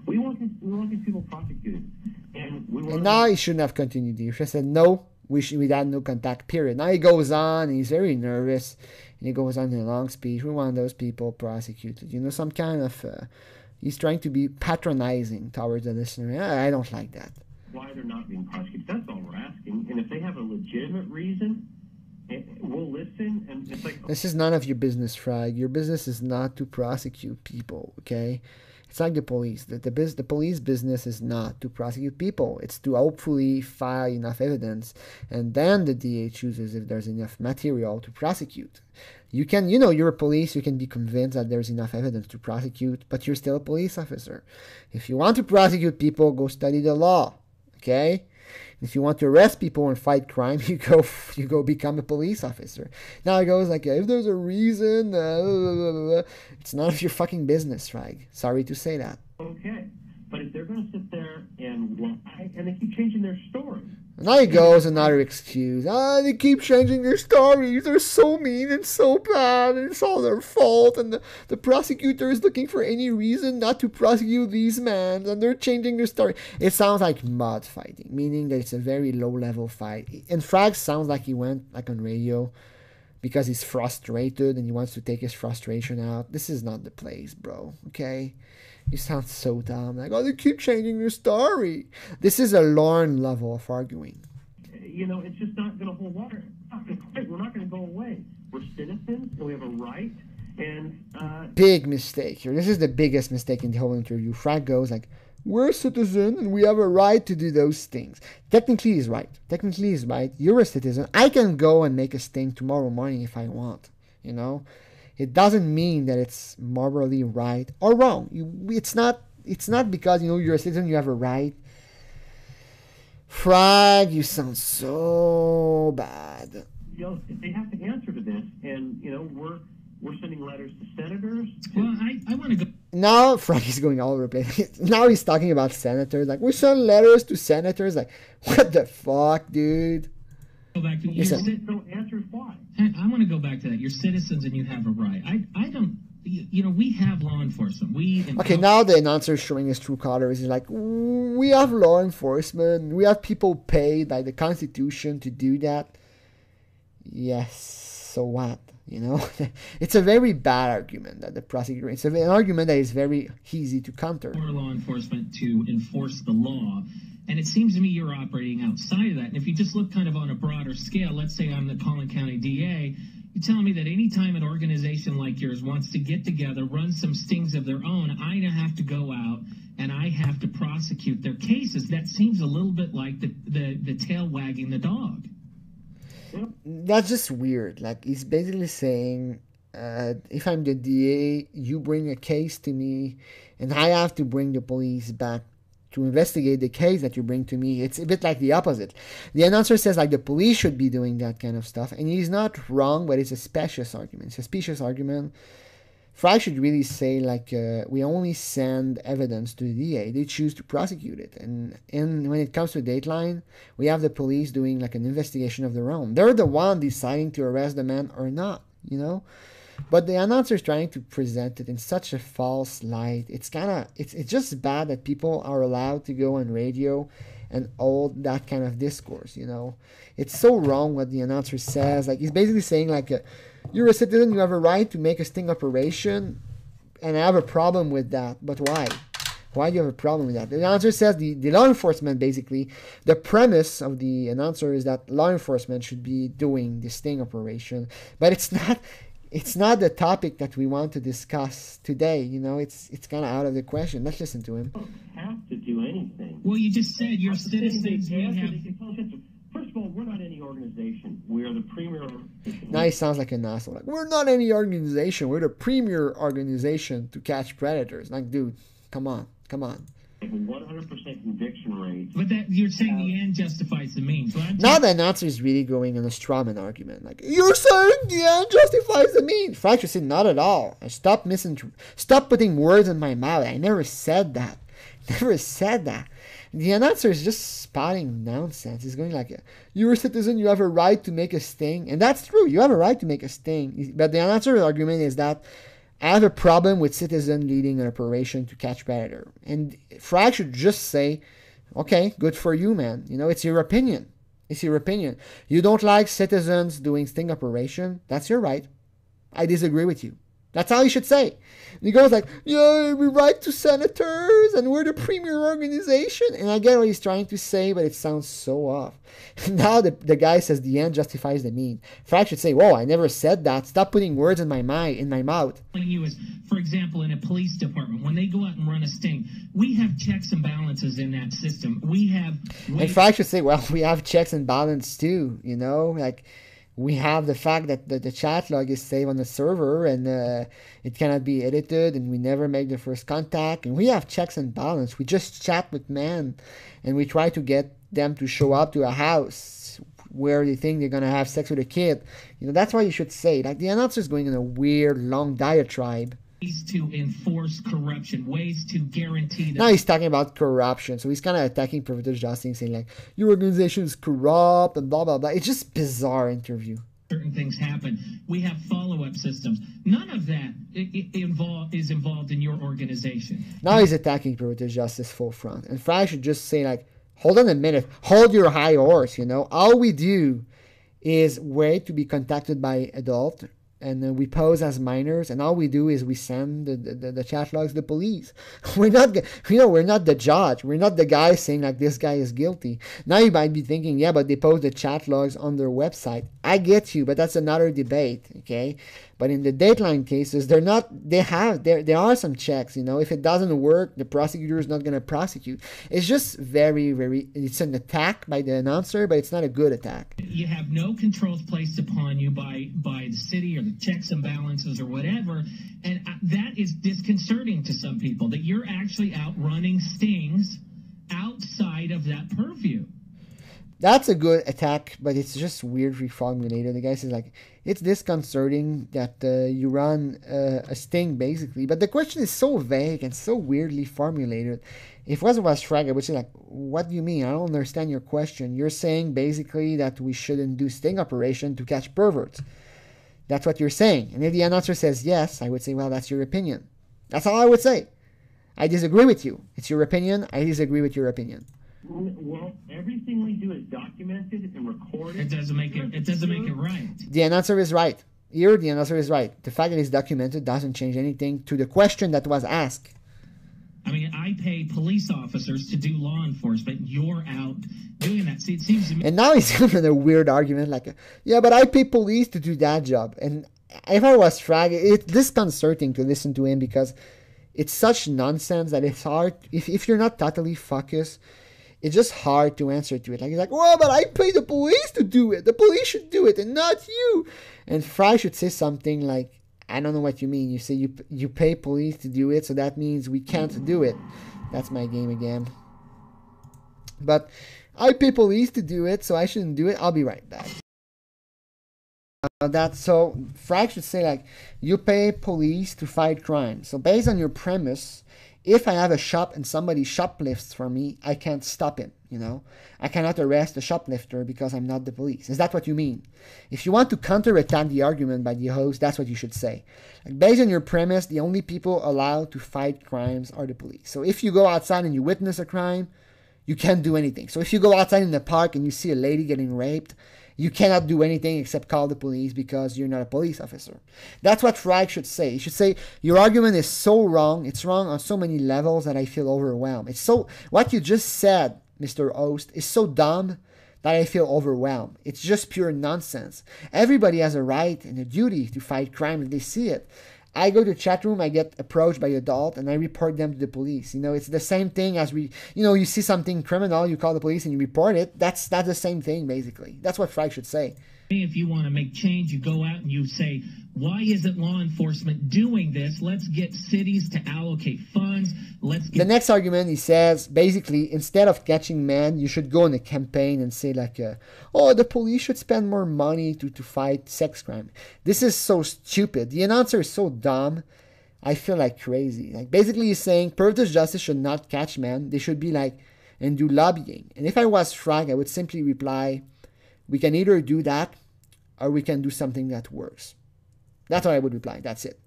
We want these people prosecuted, and now he shouldn't have continued. He should have said no. We had no contact. Period. Now he goes on. And he's very nervous, and he goes on in a long speech. We want those people prosecuted. You know, some kind of. He's trying to be patronizing towards the listener. I don't like that. Why they're not being prosecuted? That's all we're asking. And if they have a legitimate reason, we'll listen. And it's like, this is none of your business, Frag. Your business is not to prosecute people. Okay, it's like the police. The police business is not to prosecute people. It's to hopefully file enough evidence, and then the DA chooses if there's enough material to prosecute. You can, you're a police, you can be convinced that there's enough evidence to prosecute, but you're still a police officer. If you want to prosecute people, go study the law, okay? If you want to arrest people and fight crime, you go become a police officer. Now it goes like, if there's a reason, it's none of your fucking business, Frag. Sorry to say that. Okay, but if they're going to sit there and lie, and they keep changing their story. Now he goes, another excuse. They keep changing their stories. They're so mean and so bad, and it's all their fault. And the prosecutor is looking for any reason not to prosecute these men, and they're changing their story. It sounds like mud fighting, meaning that it's a very low-level fight. And Frag sounds like he went like on radio because he's frustrated and he wants to take his frustration out. This is not the place, bro. Okay? You sound so dumb. Like, they keep changing their story. This is a Lorne level of arguing. it's just not going to hold water. We're not going to go away. We're citizens, and we have a right. And big mistake here. This is the biggest mistake in the whole interview. Frag goes like, we're a citizen and we have a right to do those things. Technically he's right. You're a citizen. I can go and make a sting tomorrow morning if I want. It doesn't mean that it's morally right or wrong. It's not because you're a citizen you have a right. Frag, you sound so bad. They have to answer to this, and we're sending letters to senators. Well, I want to go. Now Frag is going all over the place. Now he's talking about senators. Like, we send letters to senators. Like, what the fuck, dude? Go back to So answers why? I want to go back to that. You're citizens and you have a right. I don't. We have law enforcement. Okay, now the announcer is showing his true colors. He's like, we have law enforcement. We have people paid by the Constitution to do that. Yes, so what? It's a very bad argument that the prosecutor. It's an argument that is very easy to counter. For law enforcement to enforce the law, and it seems to me you're operating outside of that. And if you just look kind of on a broader scale, let's say I'm the Collin County DA, you're telling me that anytime an organization like yours wants to get together, run some stings of their own, I now have to go out and I have to prosecute their cases. That seems a little bit like the tail wagging the dog. That's just weird. Like, he's basically saying, if I'm the DA, you bring a case to me, and I have to bring the police back to investigate the case that you bring to me. It's a bit like the opposite. The announcer says, like, the police should be doing that kind of stuff, and he's not wrong, but it's a specious argument. It's a specious argument. Frag should really say, like, we only send evidence to the DA. They choose to prosecute it. And when it comes to Dateline, we have the police doing, like, an investigation of their own. They're the one deciding to arrest the man or not, But the announcer is trying to present it in such a false light. It's just bad that people are allowed to go on radio and hold that kind of discourse, It's so wrong what the announcer says. Like, he's basically saying, like, you're a citizen, you have a right to make a sting operation, and I have a problem with that. But why? Why do you have a problem with that? The announcer says the law enforcement, basically, the premise of the announcer is that law enforcement should be doing the sting operation. But it's not the topic that we want to discuss today. It's kind of out of the question. Let's listen to him. You don't have to do anything. Well, you just said you're citizens. First of all, we're not any organization. We are the premier organization. Now he sounds like an asshole. Like, we're not any organization. We're the premier organization to catch predators. Like, dude, come on. We have a 100% conviction rate. But that you're saying the end justifies the means. So now the announcer is really going on a strawman argument. Like, you're saying the end justifies the means. Frag should say, not at all. Stop putting words in my mouth. I never said that. The announcer is just spouting nonsense. He's going like, you're a citizen, you have a right to make a sting. And that's true, you have a right to make a sting. But the announcer's argument is that I have a problem with citizen leading an operation to catch predator. And Frag should just say, okay, good for you, man. It's your opinion. You don't like citizens doing sting operation. That's your right. I disagree with you. That's all he should say. And he goes like, yeah, we write to senators and we're the premier organization. And I get what he's trying to say, but it sounds so off. Now the guy says the end justifies the means. Frag should say, whoa, I never said that. Stop putting words in my mouth. You is, for example, in a police department, when they go out and run a sting, we have checks and balances in that system. And Frag should say, well, we have checks and balance too, like, we have the fact that the chat log is saved on the server and it cannot be edited, and we never make the first contact, and we have checks and balance. We just chat with men and we try to get them to show up to a house where they think they're going to have sex with a kid. That's what you should say. Like, the announcer is going in a weird, long diatribe. Ways to enforce corruption, ways to guarantee that. Now he's talking about corruption, so he's kind of attacking privilege justice, saying like, your organization is corrupt and blah blah blah. It's just bizarre interview. Certain things happen. We have follow-up systems. None of that is involved in your organization. Now he's attacking privilege justice full front, and Frag should just say like, hold on a minute, hold your high horse. All we do is wait to be contacted by adult and we pose as minors, and all we do is we send the chat logs to the police. We're not, we're not the judge. We're not the guy saying like this guy is guilty. Now you might be thinking, yeah, but they post the chat logs on their website. I get you, but that's another debate, okay? But in the Dateline cases, they're not. There are some checks. If it doesn't work, the prosecutor is not going to prosecute. It's just very, very. It's an attack by the announcer, but it's not a good attack. You have no controls placed upon you by the city or the checks and balances or whatever, and that is disconcerting to some people that you're actually out running stings outside of that purview. That's a good attack, but it's just weird reformulated. The guy says like, it's disconcerting that you run a sting, basically. But the question is so vague and so weirdly formulated. If it was Frag, I would say like, what do you mean? I don't understand your question. You're saying basically that we shouldn't do sting operation to catch perverts. That's what you're saying. And if the announcer says yes, I would say, well, that's your opinion. That's all I would say. I disagree with you. It's your opinion. I disagree with your opinion. Well, everything we do is documented and recorded. It doesn't make it right. The announcer is right. Here, the announcer is right. The fact that it's documented doesn't change anything to the question that was asked. I mean, I pay police officers to do law enforcement. You're out doing that. See, it seems to me. And now he's having a weird argument like, yeah, but I pay police to do that job. And if I was Frag, it's disconcerting to listen to him because it's such nonsense that it's hard. If you're not totally focused, it's just hard to answer to it. Like, he's like, well, but I pay the police to do it. The police should do it and not you. And Fry should say something like, I don't know what you mean. You say you pay police to do it, so that means we can't do it. That's my game again. But I pay police to do it, so I shouldn't do it. I'll be right back. So Frag should say like, you pay police to fight crime. So based on your premise, if I have a shop and somebody shoplifts from me, I can't stop him, I cannot arrest the shoplifter because I'm not the police. Is that what you mean? If you want to counterattack the argument by the host, that's what you should say. Like, based on your premise, the only people allowed to fight crimes are the police. So if you go outside and you witness a crime, you can't do anything. So if you go outside in the park and you see a lady getting raped, you cannot do anything except call the police because you're not a police officer. That's what Frag should say. He should say, your argument is so wrong. It's wrong on so many levels that I feel overwhelmed. What you just said, Mr. Host, is so dumb that I feel overwhelmed. It's just pure nonsense. Everybody has a right and a duty to fight crime if they see it. I go to chat room, I get approached by adult, and I report them to the police. It's the same thing as you see something criminal, you call the police and you report it. That's the same thing, basically. That's what Frag should say. If you want to make change, you go out and you say, why isn't law enforcement doing this? Let's get cities to allocate funds. The next argument, he says, basically, instead of catching men, you should go on a campaign and say like, the police should spend more money to fight sex crime. This is so stupid. The announcer is so dumb. I feel like crazy. Like, basically, he's saying perverted justice should not catch men. They should be like, and do lobbying. And if I was Frag, I would simply reply, we can either do that or we can do something that works. That's what I would reply. That's it.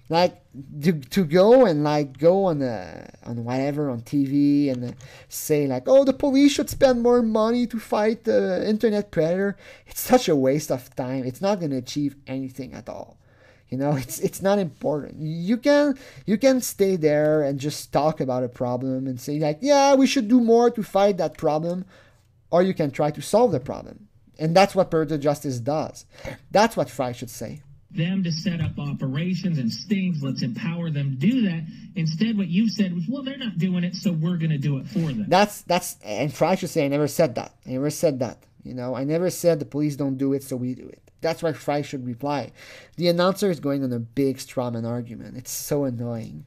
Like, to go and like go on whatever on TV and say like, the police should spend more money to fight the internet predator. It's such a waste of time. It's not going to achieve anything at all. It's not important. You can stay there and just talk about a problem and say like, yeah, we should do more to fight that problem, or you can try to solve the problem. And that's what perverted justice does. That's what Frag should say. Them to set up operations and stings. Let's empower them to do that. Instead, what you said was, well, they're not doing it, so we're going to do it for them. And Frag should say, I never said that. I never said the police don't do it, so we do it. That's what Frag should reply. The announcer is going on a big strawman argument. It's so annoying.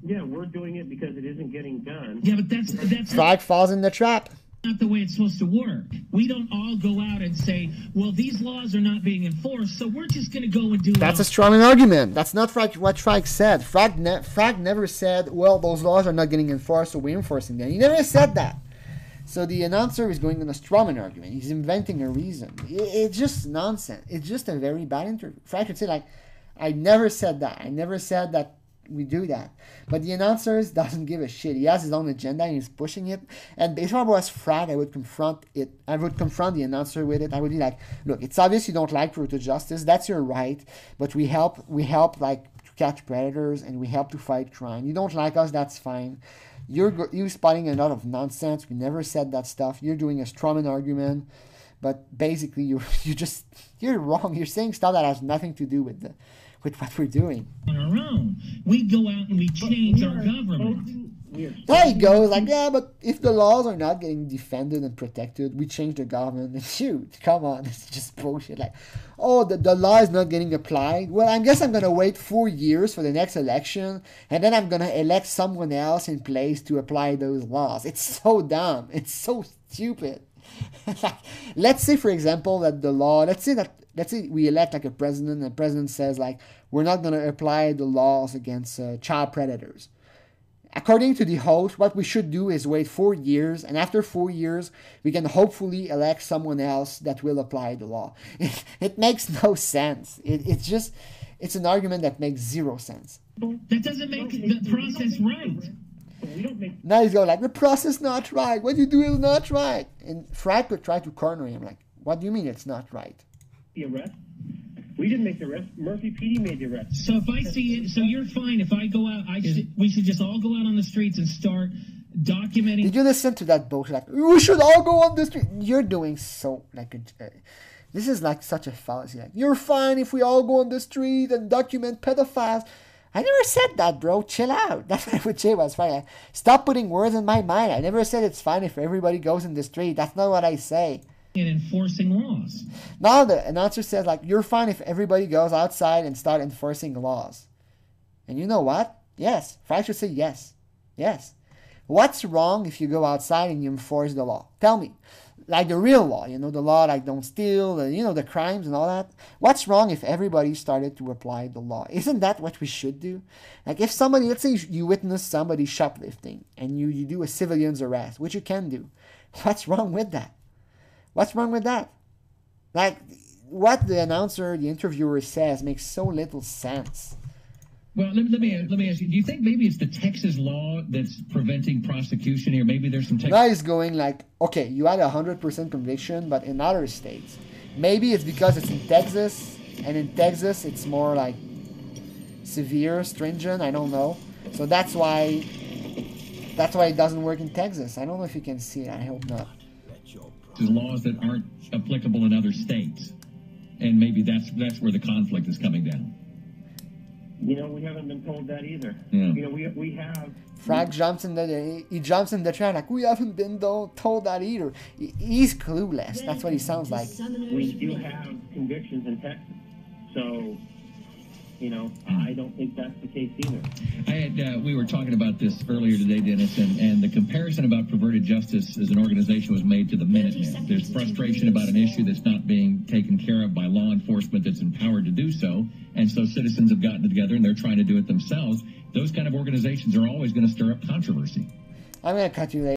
Yeah, we're doing it because it isn't getting done. Yeah, but that's Frag falls in the trap. Not the way it's supposed to work. We don't all go out and say, well, these laws are not being enforced, so we're just going to go and do it. That's a strawman argument. That's not what Frag said. Frag never said, well, those laws are not getting enforced, so we're enforcing them. He never said that. So the announcer is going on a strawman argument. He's inventing a reason. It's just nonsense. It's just a very bad interview. Frag should say, like, I never said that. I never said that we do that. But the announcers doesn't give a shit. He has his own agenda and he's pushing it. And if I was Frag, I would confront it. I would confront the announcer with it. I would be like, look, it's obvious you don't like Proto Justice. That's your right. But we help like to catch predators and we help to fight crime. You don't like us, that's fine. You're spouting a lot of nonsense. We never said that stuff. You're doing a strawman argument. But basically, you're wrong. You're saying stuff that has nothing to do with what we're doing. On our own, we go out and we change our government. There he goes, like, yeah, but if the laws are not getting defended and protected, we change the government. And shoot, come on, it's just bullshit. Like, oh, the law is not getting applied. Well, I guess I'm gonna wait 4 years for the next election, and then I'm gonna elect someone else in place to apply those laws. It's so dumb. It's so stupid. Like, let's say, for example, that the law. Let's say we elect like a president, and the president says like, we're not gonna apply the laws against child predators. According to the host, what we should do is wait 4 years, and after 4 years, we can hopefully elect someone else that will apply the law. It makes no sense. It's an argument that makes zero sense. That doesn't make the process right. Now he's going like, the process not right. What you do is not right. And Frag could try to corner him like, what do you mean it's not right? The arrest? We didn't make the arrest. Murphy PD made the arrest. So if I see it, so you're fine if I go out. We should just all go out on the streets and start documenting. Did you listen to that bullshit? Like, we should all go on the street. You're doing so like this is like such a fallacy. Like, you're fine if we all go on the street and document pedophiles. I never said that, bro. Chill out. That's what I would say was fine. Like, stop putting words in my mind. I never said it's fine if everybody goes in the street. That's not what I say. And enforcing laws. Now the announcer says like, you're fine if everybody goes outside and start enforcing laws. And you know what? Yes. Frag should say yes. Yes. What's wrong if you go outside and you enforce the law? Tell me. Like the real law, the law like don't steal, the crimes and all that. What's wrong if everybody started to apply the law? Isn't that what we should do? Like if somebody, let's say you witness somebody shoplifting and you do a civilian's arrest, which you can do. What's wrong with that? What's wrong with that? Like what the announcer, the interviewer says makes so little sense. Well, let me ask you, do you think maybe it's the Texas law that's preventing prosecution here? Maybe there's some Now he's going like, okay, you had 100% conviction, but in other states. Maybe it's because it's in Texas, and in Texas it's more like severe, stringent, I don't know. So that's why it doesn't work in Texas. I don't know if you can see it, I hope not. There's laws that aren't applicable in other states. And maybe that's where the conflict is coming down. We haven't been told that either. Yeah. We have. Frag jumps in the train like, we haven't been told that either. He's clueless. That's what he sounds like. We do have convictions in Texas. So, I don't think that's the case either. We were talking about this earlier today, Dennis, and the comparison about perverted justice as an organization was made to the Minutemen. There's frustration about an issue that's not being taken care of by law enforcement that's empowered to do so, and so citizens have gotten together and they're trying to do it themselves. Those kind of organizations are always going to stir up controversy. I'm going to cut you later.